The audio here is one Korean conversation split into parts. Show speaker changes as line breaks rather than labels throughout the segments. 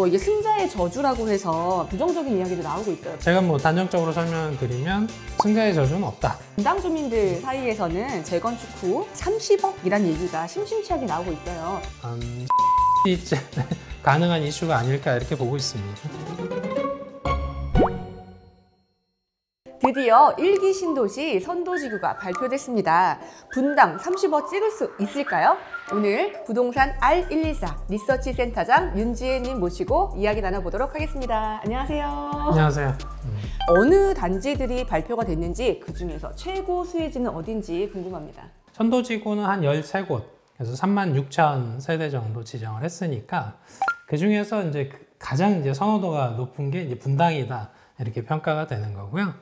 이게 승자의 저주라고 해서 부정적인 이야기도 나오고 있어요.
제가 뭐 단정적으로 설명드리면 승자의 저주는 없다.
분당 주민들 사이에서는 재건축 후 30억이란 얘기가 심심치하게 나오고 있어요.
가능한 이슈가 아닐까 이렇게 보고 있습니다.
드디어 1기 신도시 선도지구가 발표됐습니다. 분당 30억 찍을 수 있을까요? 오늘 부동산 R114 리서치 센터장 윤지혜님 모시고 이야기 나눠보도록 하겠습니다. 안녕하세요.
안녕하세요.
어느 단지들이 발표가 됐는지 그중에서 최고 수혜지는 어딘지 궁금합니다.
선도지구는 한 13곳, 그래서 36,000 세대 정도 지정을 했으니까 그 중에서 이제 가장 이제 선호도가 높은 게 이제 분당이다 이렇게 평가가 되는 거고요.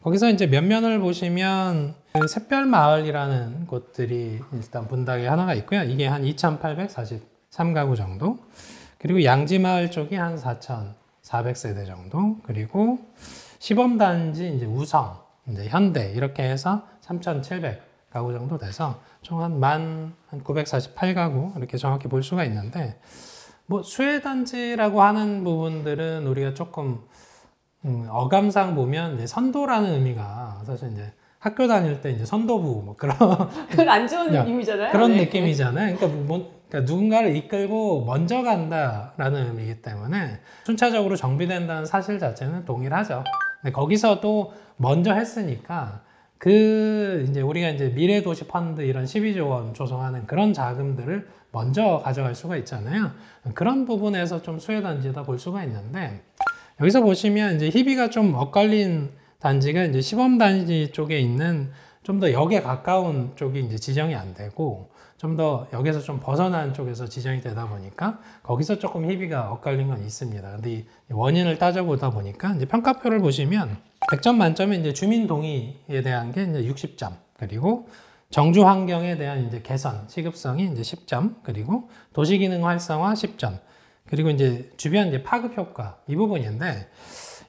거기서 이제 면면을 보시면 그 샛별마을이라는 곳들이 일단 분당에 하나가 있고요. 이게 한 2,843가구 정도. 그리고 양지마을 쪽이 한 4,400세대 정도. 그리고 시범단지 이제 우성, 이제 현대 이렇게 해서 3,700가구 정도 돼서 총 한 948가구 이렇게 정확히 볼 수가 있는데, 뭐 수혜단지라고 하는 부분들은 우리가 조금 어감상 보면 이제 선도라는 의미가 사실 이제 학교 다닐 때 이제 선도부 뭐 그런
그건 안 좋은 의미잖아요.
그런
네.
느낌이잖아요. 그러니까 누군가를 이끌고 먼저 간다라는 의미이기 때문에 순차적으로 정비된다는 사실 자체는 동일하죠. 근데 거기서도 먼저 했으니까 이제 우리가 이제 미래도시 펀드 이런 12조 원 조성하는 그런 자금들을 먼저 가져갈 수가 있잖아요. 그런 부분에서 좀 수혜단지다 볼 수가 있는데, 여기서 보시면 이제 희비가 좀 엇갈린 단지가 이제 시범단지 쪽에 있는 좀 더 역에 가까운 쪽이 이제 지정이 안 되고, 좀 더 역에서 좀 벗어난 쪽에서 지정이 되다 보니까 거기서 조금 희비가 엇갈린 건 있습니다. 근데 이 원인을 따져보다 보니까 이제 평가표를 보시면 100점 만점에 이제 주민 동의에 대한 게 이제 60점, 그리고 정주 환경에 대한 이제 개선, 시급성이 이제 10점, 그리고 도시기능 활성화 10점, 그리고 이제 주변 이제 파급 효과 이 부분인데,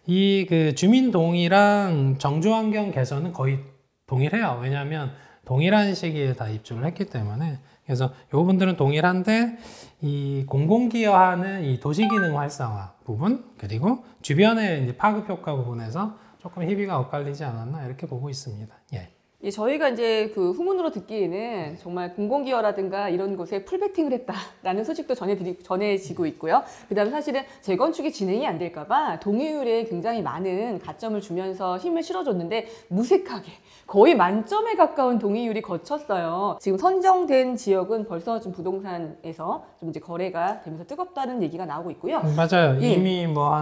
이 그 주민 동의랑 정주 환경 개선은 거의 동일해요. 왜냐하면 동일한 시기에 다 입주를 했기 때문에. 그래서 이 부분들은 동일한데, 이 공공기여하는 이 도시기능 활성화 부분, 그리고 주변의 이제 파급 효과 부분에서 조금 희비가 엇갈리지 않았나 이렇게 보고 있습니다. 예.
저희가 이제 그 후문으로 듣기에는 정말 공공기여라든가 이런 곳에 풀베팅을 했다라는 소식도 전해지고 있고요. 그다음에 사실은 재건축이 진행이 안 될까봐 동의율에 굉장히 많은 가점을 주면서 힘을 실어줬는데 무색하게 거의 만점에 가까운 동의율이 거쳤어요. 지금 선정된 지역은 벌써 좀 부동산에서 좀 이제 거래가 되면서 뜨겁다는 얘기가 나오고 있고요.
맞아요.
예.
이미 뭐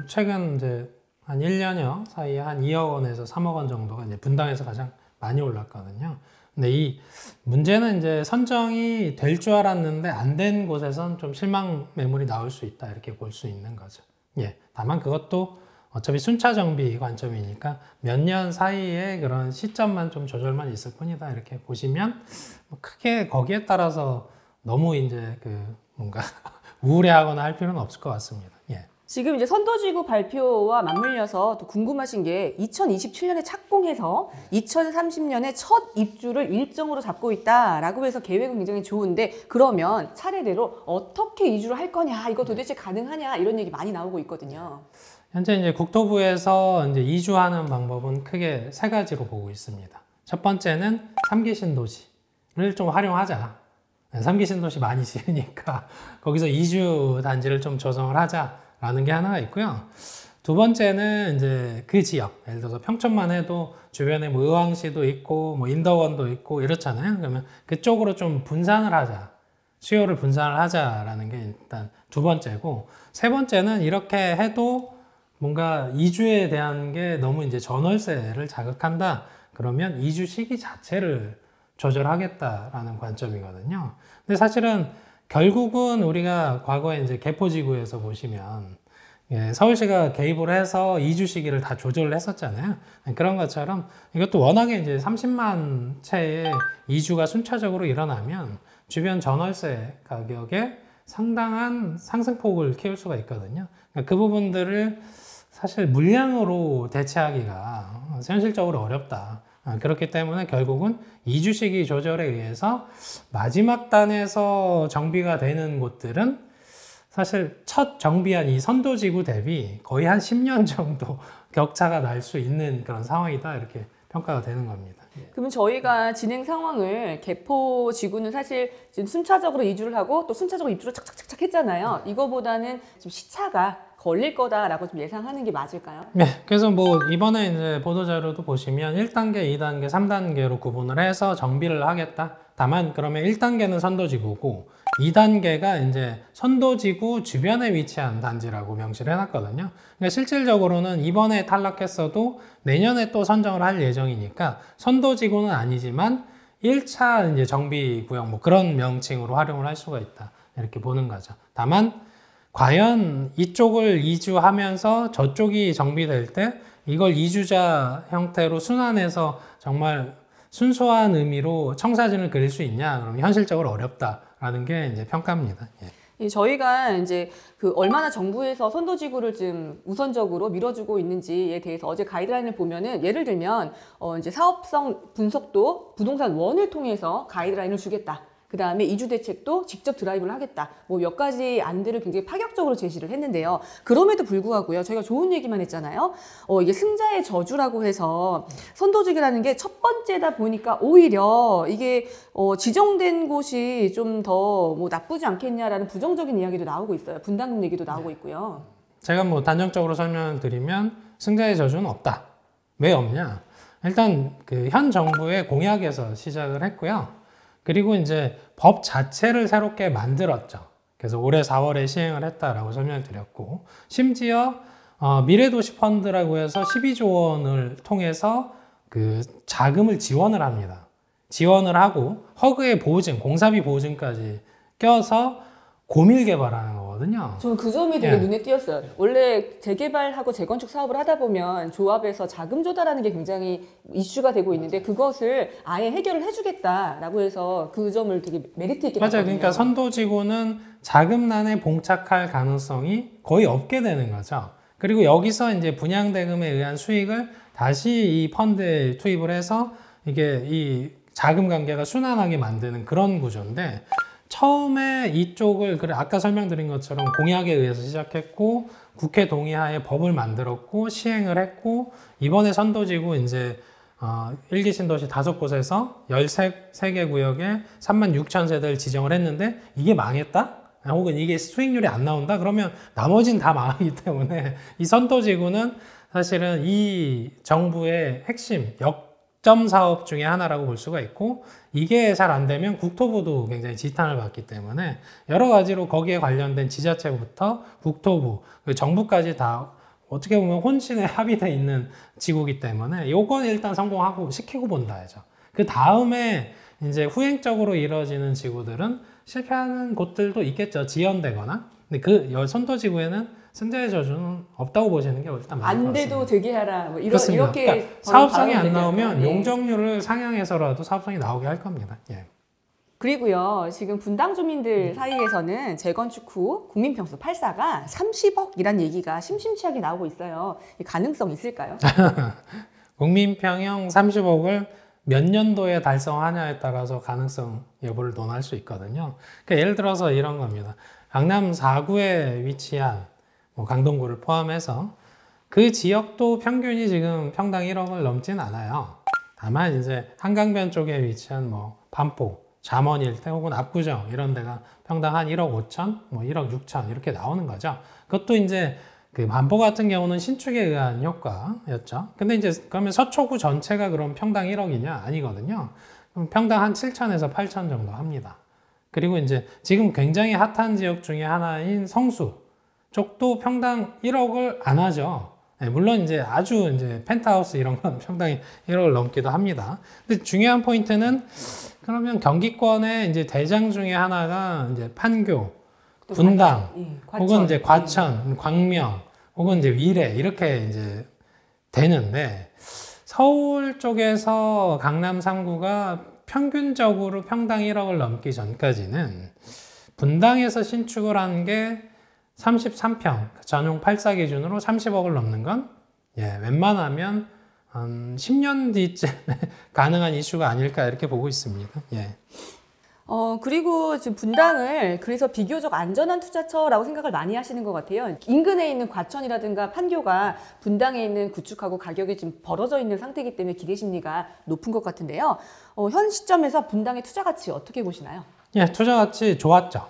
최근 이제 한 1년여 사이에 한 2억 원에서 3억 원 정도가 이제 분당에서 가장 많이 올랐거든요. 근데 이 문제는 이제 선정이 될 줄 알았는데 안 된 곳에선 좀 실망 매물이 나올 수 있다 이렇게 볼 수 있는 거죠. 예. 다만 그것도 어차피 순차 정비 관점이니까 몇 년 사이에 그런 시점만 좀 조절만 있을 뿐이다 이렇게 보시면 크게 거기에 따라서 너무 이제 뭔가 우울해하거나 할 필요는 없을 것 같습니다. 예.
지금 이제 선도지구 발표와 맞물려서 또 궁금하신 게 2027년에 착공해서 2030년에 첫 입주를 일정으로 잡고 있다라고 해서 계획은 굉장히 좋은데, 그러면 차례대로 어떻게 이주를 할 거냐, 이거 도대체 가능하냐 이런 얘기 많이 나오고 있거든요.
현재 이제 국토부에서 이제 이주하는 방법은 크게 세 가지로 보고 있습니다. 첫 번째는 3기 신도시를 좀 활용하자. 3기 신도시 많이 지으니까 거기서 이주 단지를 좀 조성을 하자라는 게 하나가 있고요. 두 번째는 이제 그 지역, 예를 들어서 평촌만 해도 주변에 뭐 의왕시도 있고 뭐 인덕원도 있고 이렇잖아요. 그러면 그쪽으로 좀 분산을 하자. 수요를 분산을 하자라는 게 일단 두 번째고, 세 번째는 이렇게 해도 뭔가 이주에 대한 게 너무 이제 전월세를 자극한다. 그러면 이주 시기 자체를 조절하겠다라는 관점이거든요. 근데 사실은 결국은 우리가 과거에 이제 개포지구에서 보시면 서울시가 개입을 해서 이주 시기를 다 조절을 했었잖아요. 그런 것처럼 이것도 워낙에 이제 30만 채의 이주가 순차적으로 일어나면 주변 전월세 가격에 상당한 상승폭을 키울 수가 있거든요. 그 부분들을 사실 물량으로 대체하기가 현실적으로 어렵다. 그렇기 때문에 결국은 이주 시기 조절에 의해서 마지막 단에서 정비가 되는 곳들은 사실 첫 정비한 이 선도지구 대비 거의 한 10년 정도 격차가 날 수 있는 그런 상황이다 이렇게 평가가 되는 겁니다.
그러면 저희가 진행 상황을 개포 지구는 사실 지금 순차적으로 이주를 하고 또 순차적으로 입주를 착착착착 했잖아요. 이거보다는 좀 시차가 걸릴 거다라고 좀 예상하는 게 맞을까요?
네, 그래서 뭐 이번에 이제 보도자료도 보시면 1단계, 2단계, 3단계로 구분을 해서 정비를 하겠다. 다만 그러면 1단계는 선도지구고 2단계가 이제 선도지구 주변에 위치한 단지라고 명시를 해놨거든요. 그러니까 실질적으로는 이번에 탈락했어도 내년에 또 선정을 할 예정이니까 선도지구는 아니지만 1차 이제 정비구역 뭐 그런 명칭으로 활용을 할 수가 있다. 이렇게 보는 거죠. 다만 과연 이쪽을 이주하면서 저쪽이 정비될 때 이걸 이주자 형태로 순환해서 정말 순수한 의미로 청사진을 그릴 수 있냐? 그러면 현실적으로 어렵다라는 게 이제 평가입니다. 예.
저희가 이제 그 얼마나 정부에서 선도지구를 좀 우선적으로 밀어주고 있는지에 대해서 어제 가이드라인을 보면은 예를 들면 이제 사업성 분석도 부동산 원을 통해서 가이드라인을 주겠다. 그 다음에 이주 대책도 직접 드라이브를 하겠다. 뭐 몇 가지 안들을 굉장히 파격적으로 제시를 했는데요. 그럼에도 불구하고요. 저희가 좋은 얘기만 했잖아요. 이게 승자의 저주라고 해서 선도직이라는 게 첫 번째다 보니까 오히려 이게 지정된 곳이 좀 더 뭐 나쁘지 않겠냐라는 부정적인 이야기도 나오고 있어요. 분담금 얘기도 나오고 있고요.
제가 뭐 단정적으로 설명을 드리면 승자의 저주는 없다. 왜 없냐? 일단 그 현 정부의 공약에서 시작을 했고요. 그리고 이제 법 자체를 새롭게 만들었죠. 그래서 올해 4월에 시행을 했다라고 설명을 드렸고, 심지어 미래도시 펀드라고 해서 12조 원을 통해서 그 자금을 지원을 합니다. 지원을 하고 허그의 보증, 공사비 보증까지 껴서 고밀 개발하는 거거든요.
저는 그 점이 되게 눈에 띄었어요. 원래 재개발하고 재건축 사업을 하다 보면 조합에서 자금 조달하는 게 굉장히 이슈가 되고 있는데 그것을 아예 해결을 해주겠다라고 해서 그 점을 되게 메리트 있게
맞아요.
봤거든요.
그러니까 선도지구는 자금난에 봉착할 가능성이 거의 없게 되는 거죠. 그리고 여기서 이제 분양대금에 의한 수익을 다시 이 펀드에 투입을 해서 이게 이 자금 관계가 순환하게 만드는 그런 구조인데, 처음에 이쪽을 아까 설명드린 것처럼 공약에 의해서 시작했고 국회 동의하에 법을 만들었고 시행을 했고, 이번에 선도지구 이제 1기 신도시 5곳에서 13개 구역에 36,000세대를 지정을 했는데 이게 망했다? 혹은 이게 수익률이 안 나온다? 그러면 나머지는 다 망하기 때문에 이 선도지구는 사실은 이 정부의 핵심 역점 사업 중에 하나라고 볼 수가 있고, 이게 잘 안 되면 국토부도 굉장히 지탄을 받기 때문에 여러 가지로 거기에 관련된 지자체부터 국토부, 정부까지 다 어떻게 보면 혼신에 합의되어 있는 지구이기 때문에 요건 일단 성공하고 시키고 본다야죠. 그 다음에 이제 후행적으로 이루어지는 지구들은 실패하는 곳들도 있겠죠. 지연되거나. 근데 그 선도지구에는 승자의 저주는 없다고 보시는 게 일단 맞을 것
안
같습니다.
돼도 되게 하라. 뭐 이렇게
그러니까 사업성이 안
되게
나오면
하라. 네.
용적률을 상향해서라도 사업성이 나오게 할 겁니다. 예.
그리고요, 지금 분당 주민들 사이에서는 재건축 후 국민평수 8사가 30억이란 얘기가 심심치하게 나오고 있어요. 이 가능성 있을까요?
국민평형 30억을 몇 년도에 달성하냐에 따라서 가능성 여부를 논할 수 있거든요. 그러니까 예를 들어서 이런 겁니다. 강남 4구에 위치한 강동구를 포함해서 그 지역도 평균이 지금 평당 1억을 넘진 않아요. 다만 이제 한강변 쪽에 위치한 반포, 잠원 일대 혹은 압구정 이런 데가 평당 한 1억 5천, 1억 6천 이렇게 나오는 거죠. 그것도 이제 그 반포 같은 경우는 신축에 의한 효과였죠. 근데 이제 그러면 서초구 전체가 그럼 평당 1억이냐? 아니거든요. 그럼 평당 한 7천에서 8천 정도 합니다. 그리고 이제 지금 굉장히 핫한 지역 중에 하나인 성수 쪽도 평당 1억을 안 하죠. 네, 물론 이제 아주 이제 펜트하우스 이런 건 평당 1억을 넘기도 합니다. 근데 중요한 포인트는 그러면 경기권의 이제 대장 중에 하나가 이제 판교, 분당, 혹은 이제 과천, 광명, 혹은 이제 위례 이렇게 이제 되는데, 서울 쪽에서 강남 3구가 평균적으로 평당 1억을 넘기 전까지는 분당에서 신축을 한 게 33평 전용 8사 기준으로 30억을 넘는 건 웬만하면 한 10년 뒤쯤에 가능한 이슈가 아닐까 이렇게 보고 있습니다. 예.
그리고 지금 분당을 그래서 비교적 안전한 투자처라고 생각을 많이 하시는 것 같아요. 인근에 있는 과천이라든가 판교가 분당에 있는 구축하고 가격이 지금 벌어져 있는 상태이기 때문에 기대 심리가 높은 것 같은데요. 현 시점에서 분당의 투자 가치 어떻게 보시나요?
예, 투자 가치 좋았죠.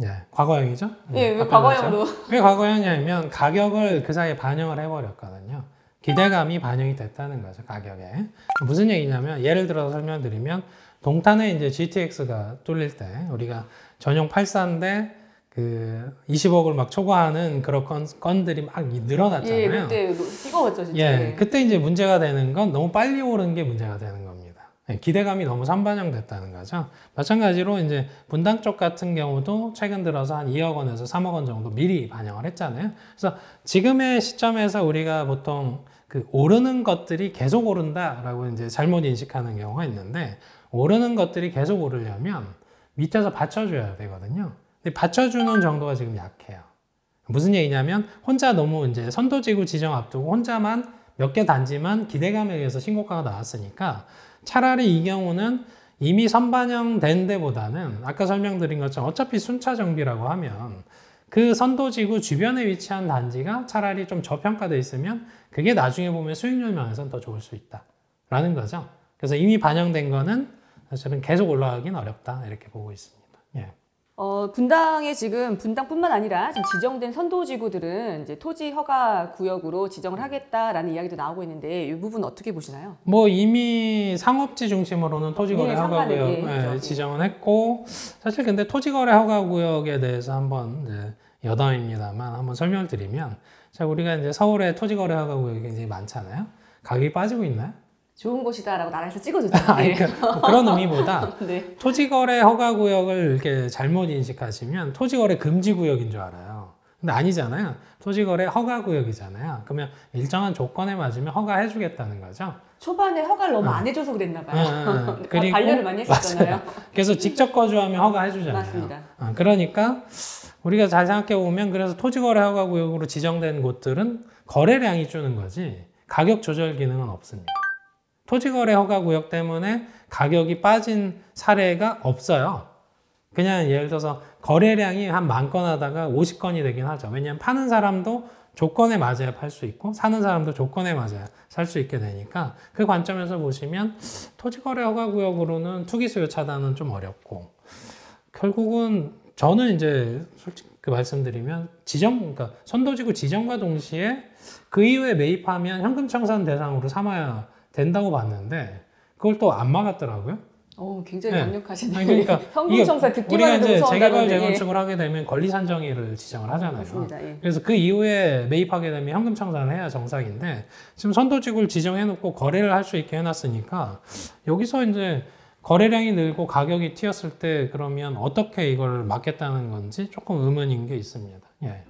예, 과거형이죠.
예, 왜 과거형으로?
왜 과거형이냐면 가격을 그 사이에 반영을 해버렸거든요. 기대감이 반영이 됐다는 거죠, 가격에. 무슨 얘기냐면 예를 들어서 설명드리면 동탄에 이제 GTX가 뚫릴 때 우리가 전용 84인데 그 20억을 막 초과하는 그런 건들이 막 늘어났잖아요.
예, 그때 뜨거웠죠, 진짜.
예, 그때 이제 문제가 되는 건 너무 빨리 오른 게 문제가 되는 겁니다. 예, 기대감이 너무 선반영됐다는 거죠. 마찬가지로 이제 분당 쪽 같은 경우도 최근 들어서 한 2억 원에서 3억 원 정도 미리 반영을 했잖아요. 그래서 지금의 시점에서 우리가 보통 그 오르는 것들이 계속 오른다라고 이제 잘못 인식하는 경우가 있는데 오르는 것들이 계속 오르려면 밑에서 받쳐줘야 되거든요. 근데 받쳐주는 정도가 지금 약해요. 무슨 얘기냐면 혼자 너무 이제 선도지구 지정 앞두고 혼자만 몇 개 단지만 기대감에 의해서 신고가가 나왔으니까 차라리 이 경우는 이미 선반영된 데보다는 아까 설명드린 것처럼 어차피 순차 정비라고 하면 그 선도지구 주변에 위치한 단지가 차라리 좀 저평가되어 있으면 그게 나중에 보면 수익률 면에서는 더 좋을 수 있다라는 거죠. 그래서 이미 반영된 거는 사실은 계속 올라가긴 어렵다 이렇게 보고 있습니다. 예.
분당에 지금 분당뿐만 아니라 지금 지정된 선도지구들은 이제 토지 허가 구역으로 지정을 하겠다라는 이야기도 나오고 있는데 이 부분 어떻게 보시나요?
뭐 이미 상업지 중심으로는 토지거래 허가구역
그렇죠.
지정은 했고 사실 근데 토지거래 허가구역에 대해서 한번 이제 여담입니다만 한번 설명을 드리면 자 우리가 이제 서울에 토지거래 허가구역이 굉장히 많잖아요. 가격이 빠지고 있나요?
좋은 곳이다라고 나라에서 찍어줬죠.
아니, 뭐 그런 의미보다
네.
토지거래 허가구역을 이렇게 잘못 인식하시면 토지거래 금지구역인 줄 알아요. 근데 아니잖아요. 토지거래 허가구역이잖아요. 그러면 일정한 조건에 맞으면 허가해주겠다는 거죠.
초반에 허가를 너무 안 해줘서 그랬나 봐요.
그리고
반려를 많이 했었잖아요.
맞아요. 그래서 직접 거주하면 허가해주잖아요.
맞습니다.
그러니까 우리가 잘 생각해보면 그래서 토지거래 허가구역으로 지정된 곳들은 거래량이 주는 거지 가격 조절 기능은 없습니다. 토지거래 허가구역 때문에 가격이 빠진 사례가 없어요. 그냥 예를 들어서 거래량이 한 10,000건 하다가 50건이 되긴 하죠. 왜냐하면 파는 사람도 조건에 맞아야 팔 수 있고 사는 사람도 조건에 맞아야 살 수 있게 되니까 그 관점에서 보시면 토지거래 허가구역으로는 투기 수요 차단은 좀 어렵고 결국은 저는 이제 솔직히 그 말씀드리면 그러니까 선도지구 지정과 동시에 그 이후에 매입하면 현금 청산 대상으로 삼아야 된다고 봤는데 그걸 또 안 막았더라고요.
굉장히 강력하시네요.
그러니까
현금 청산 듣기만
우리가
해도
이제 재개발
무서운다는데,
재건축을 하게 되면 권리 산정일을 지정을 하잖아요.
맞습니다. 예.
그래서 그 이후에 매입하게 되면 현금 청산을 해야 정상인데 지금 선도지구를 지정해놓고 거래를 할 수 있게 해놨으니까 여기서 이제 거래량이 늘고 가격이 튀었을 때 그러면 어떻게 이걸 막겠다는 건지 조금 의문인 게 있습니다. 예.